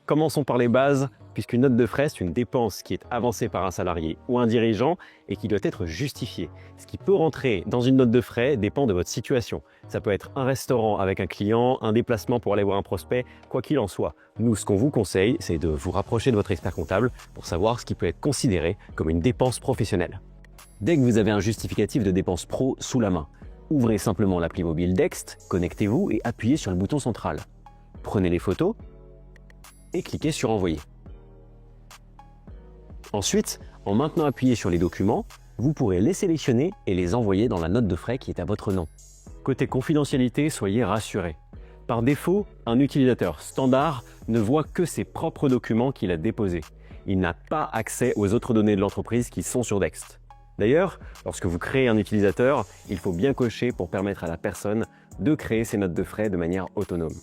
Commençons par les bases, puisqu'une note de frais, c'est une dépense qui est avancée par un salarié ou un dirigeant et qui doit être justifiée. Ce qui peut rentrer dans une note de frais dépend de votre situation. Ça peut être un restaurant avec un client, un déplacement pour aller voir un prospect, quoi qu'il en soit. Nous, ce qu'on vous conseille, c'est de vous rapprocher de votre expert comptable pour savoir ce qui peut être considéré comme une dépense professionnelle. Dès que vous avez un justificatif de dépense pro sous la main, ouvrez simplement l'appli mobile Dext, connectez-vous et appuyez sur le bouton central. Prenez les photos et cliquez sur Envoyer. Ensuite, en maintenant appuyé sur les documents, vous pourrez les sélectionner et les envoyer dans la note de frais qui est à votre nom. Côté confidentialité, soyez rassurés. Par défaut, un utilisateur standard ne voit que ses propres documents qu'il a déposés. Il n'a pas accès aux autres données de l'entreprise qui sont sur Dext. D'ailleurs, lorsque vous créez un utilisateur, il faut bien cocher pour permettre à la personne de créer ses notes de frais de manière autonome.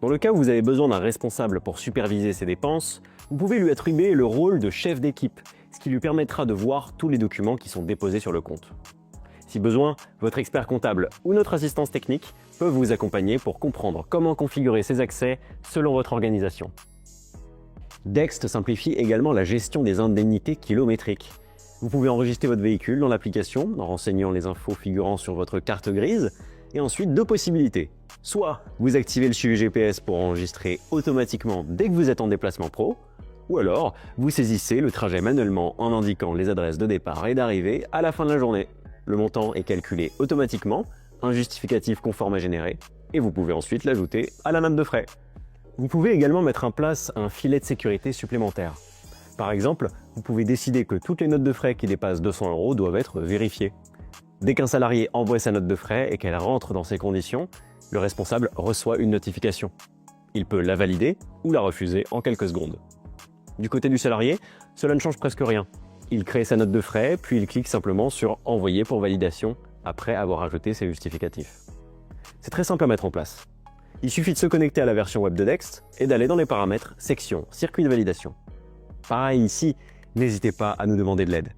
Dans le cas où vous avez besoin d'un responsable pour superviser ses dépenses, vous pouvez lui attribuer le rôle de chef d'équipe, ce qui lui permettra de voir tous les documents qui sont déposés sur le compte. Si besoin, votre expert comptable ou notre assistance technique peuvent vous accompagner pour comprendre comment configurer ces accès selon votre organisation. Dext simplifie également la gestion des indemnités kilométriques. Vous pouvez enregistrer votre véhicule dans l'application en renseignant les infos figurant sur votre carte grise, et ensuite deux possibilités. Soit vous activez le suivi GPS pour enregistrer automatiquement dès que vous êtes en déplacement pro, ou alors vous saisissez le trajet manuellement en indiquant les adresses de départ et d'arrivée à la fin de la journée. Le montant est calculé automatiquement, un justificatif conforme est généré, et vous pouvez ensuite l'ajouter à la note de frais. Vous pouvez également mettre en place un filet de sécurité supplémentaire. Par exemple, vous pouvez décider que toutes les notes de frais qui dépassent 200 € doivent être vérifiées. Dès qu'un salarié envoie sa note de frais et qu'elle rentre dans ces conditions, le responsable reçoit une notification. Il peut la valider ou la refuser en quelques secondes. Du côté du salarié, cela ne change presque rien. Il crée sa note de frais, puis il clique simplement sur « Envoyer pour validation » après avoir ajouté ses justificatifs. C'est très simple à mettre en place. Il suffit de se connecter à la version web de Dext et d'aller dans les paramètres, section, circuit de validation. Pareil ici, n'hésitez pas à nous demander de l'aide.